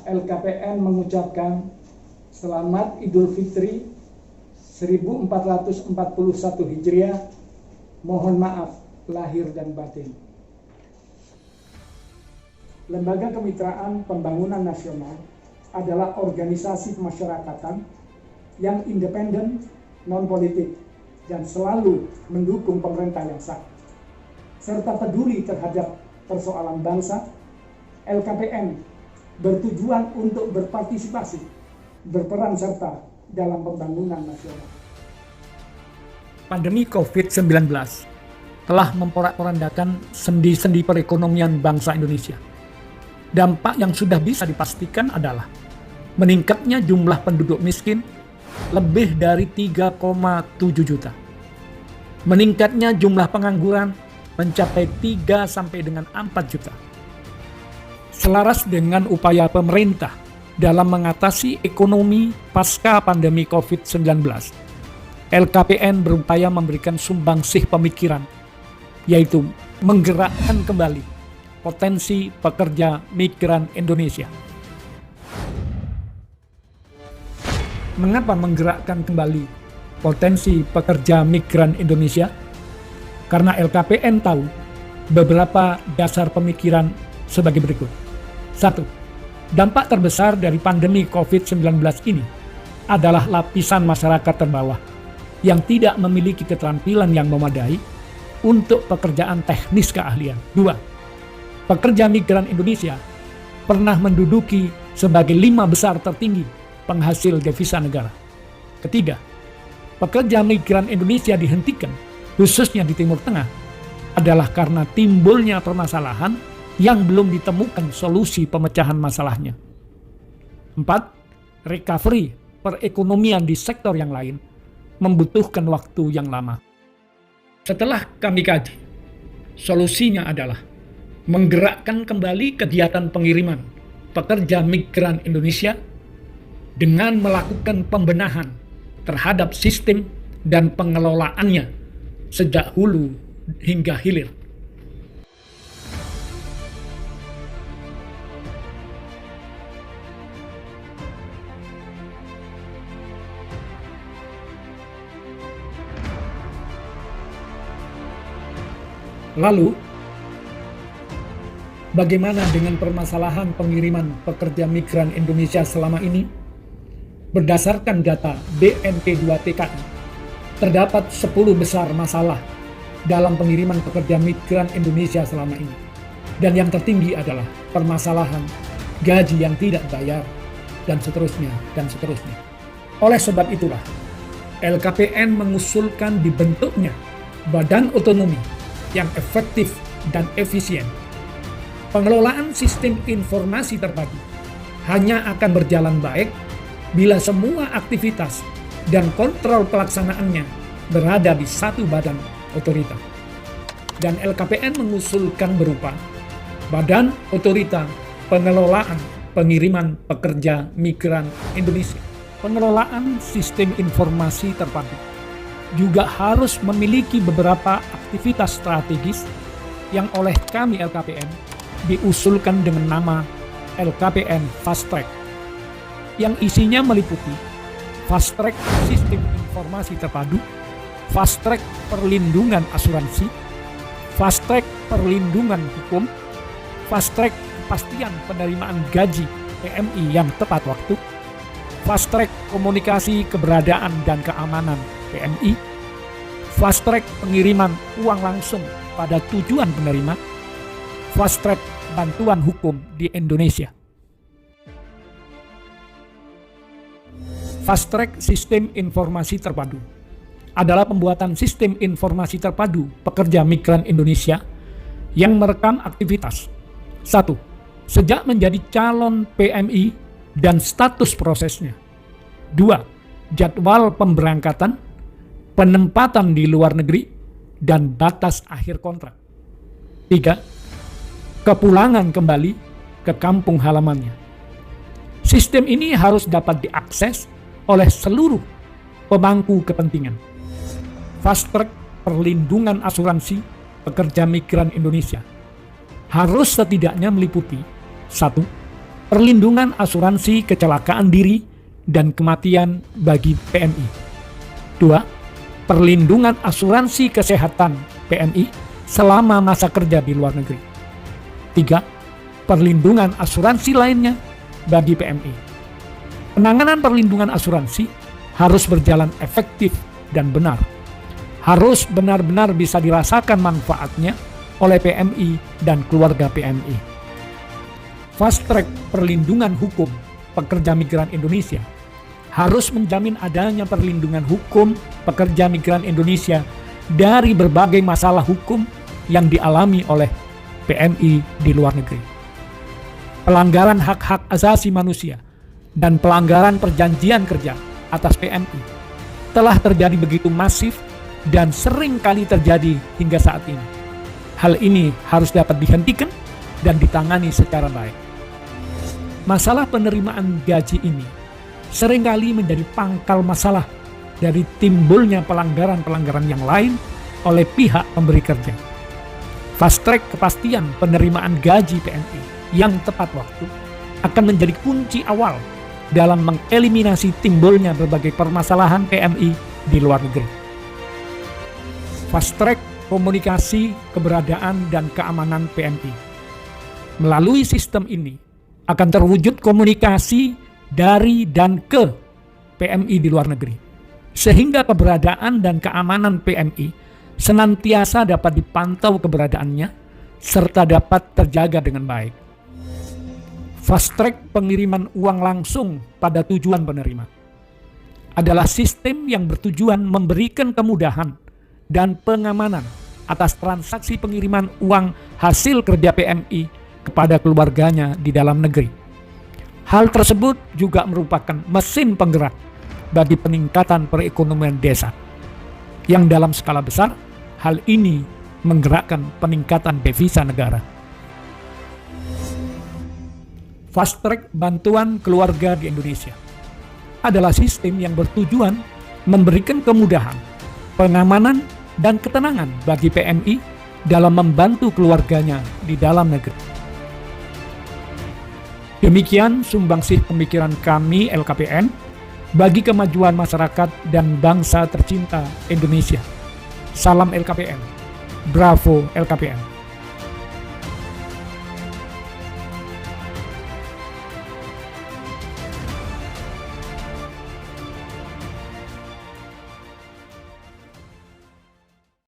LKPN mengucapkan Selamat Idul Fitri 1441 Hijriah. Mohon maaf lahir dan batin. Lembaga Kemitraan Pembangunan Nasional adalah organisasi kemasyarakatan yang independen, non-politik, dan selalu mendukung pemerintah yang sah, serta peduli terhadap persoalan bangsa. LKPN bertujuan untuk berpartisipasi, berperan serta dalam pembangunan nasional. Pandemi COVID-19 telah memporak-porandakan sendi-sendi perekonomian bangsa Indonesia. Dampak yang sudah bisa dipastikan adalah meningkatnya jumlah penduduk miskin lebih dari 3,7 juta. Meningkatnya jumlah pengangguran mencapai 3 sampai dengan 4 juta. Selaras dengan upaya pemerintah dalam mengatasi ekonomi pasca pandemi COVID-19, LKPN berupaya memberikan sumbangsih pemikiran, yaitu menggerakkan kembali potensi pekerja migran Indonesia. Mengapa menggerakkan kembali potensi pekerja migran Indonesia? Karena LKPN tahu beberapa dasar pemikiran sebagai berikut. 1. Dampak terbesar dari pandemi COVID-19 ini adalah lapisan masyarakat terbawah yang tidak memiliki keterampilan yang memadai untuk pekerjaan teknis keahlian. 2. Pekerja migran Indonesia pernah menduduki sebagai 5 besar tertinggi penghasil devisa negara. Ketiga, pekerja migran Indonesia dihentikan, khususnya di Timur Tengah, adalah karena timbulnya permasalahan yang belum ditemukan solusi pemecahan masalahnya. 4. Recovery perekonomian di sektor yang lain membutuhkan waktu yang lama. Setelah kami kaji, solusinya adalah menggerakkan kembali kegiatan pengiriman pekerja migran Indonesia dengan melakukan pembenahan terhadap sistem dan pengelolaannya sejak hulu hingga hilir. Lalu, bagaimana dengan permasalahan pengiriman pekerja migran Indonesia selama ini? Berdasarkan data BNP 2TKI, terdapat 10 besar masalah dalam pengiriman pekerja migran Indonesia selama ini. Dan yang tertinggi adalah permasalahan gaji yang tidak bayar, dan seterusnya, dan seterusnya. Oleh sebab itulah, LKPN mengusulkan dibentuknya Badan Otonomi yang efektif dan efisien. Pengelolaan sistem informasi terpadu hanya akan berjalan baik bila semua aktivitas dan kontrol pelaksanaannya berada di satu badan otorita. Dan LKPN mengusulkan berupa Badan Otorita Pengelolaan Pengiriman Pekerja Migran Indonesia. Pengelolaan sistem informasi terpadu juga harus memiliki beberapa aktivitas strategis yang oleh kami LKPN diusulkan dengan nama LKPN Fast Track, yang isinya meliputi Fast Track Sistem Informasi Terpadu, Fast Track Perlindungan Asuransi, Fast Track Perlindungan Hukum, Fast Track Kepastian Penerimaan Gaji PMI yang tepat waktu, Fast Track Komunikasi Keberadaan dan Keamanan PMI, Fast Track Pengiriman Uang Langsung pada tujuan penerima, Fast Track Bantuan Hukum di Indonesia. Fast Track Sistem Informasi Terpadu adalah pembuatan sistem informasi terpadu pekerja migran Indonesia yang merekam aktivitas 1. Sejak menjadi calon PMI dan status prosesnya. 2. Jadwal pemberangkatan, penempatan di luar negeri, dan batas akhir kontrak. 3. Kepulangan kembali ke kampung halamannya. Sistem ini harus dapat diakses oleh seluruh pemangku kepentingan. Fast Track Perlindungan Asuransi Pekerja Migran Indonesia harus setidaknya meliputi 1. perlindungan asuransi kecelakaan diri dan kematian bagi PMI. 2. Perlindungan asuransi kesehatan PMI selama masa kerja di luar negeri. 3. Perlindungan asuransi lainnya bagi PMI. Penanganan perlindungan asuransi harus berjalan efektif dan benar. Harus benar-benar bisa dirasakan manfaatnya oleh PMI dan keluarga PMI. Fast track perlindungan hukum pekerja migran Indonesia harus menjamin adanya perlindungan hukum pekerja migran Indonesia dari berbagai masalah hukum yang dialami oleh PMI di luar negeri. Pelanggaran hak-hak asasi manusia dan pelanggaran perjanjian kerja atas PMI telah terjadi begitu masif dan sering kali terjadi hingga saat ini. Hal ini harus dapat dihentikan dan ditangani secara baik. Masalah penerimaan gaji ini seringkali menjadi pangkal masalah dari timbulnya pelanggaran-pelanggaran yang lain oleh pihak pemberi kerja. Fast track kepastian penerimaan gaji PMI yang tepat waktu akan menjadi kunci awal dalam mengeliminasi timbulnya berbagai permasalahan PMI di luar negeri. Fast track komunikasi, keberadaan, dan keamanan PMI. Melalui sistem ini akan terwujud komunikasi dari dan ke PMI di luar negeri, sehingga keberadaan dan keamanan PMI senantiasa dapat dipantau keberadaannya serta dapat terjaga dengan baik. Fast track pengiriman uang langsung pada tujuan penerima adalah sistem yang bertujuan memberikan kemudahan dan pengamanan atas transaksi pengiriman uang hasil kerja PMI kepada keluarganya di dalam negeri. Hal tersebut juga merupakan mesin penggerak bagi peningkatan perekonomian desa, yang dalam skala besar hal ini menggerakkan peningkatan devisa negara. Fast track bantuan keluarga di Indonesia adalah sistem yang bertujuan memberikan kemudahan, pengamanan, dan ketenangan bagi PMI dalam membantu keluarganya di dalam negeri. Demikian sumbangsih pemikiran kami LKPN bagi kemajuan masyarakat dan bangsa tercinta Indonesia. Salam LKPN. Bravo LKPN.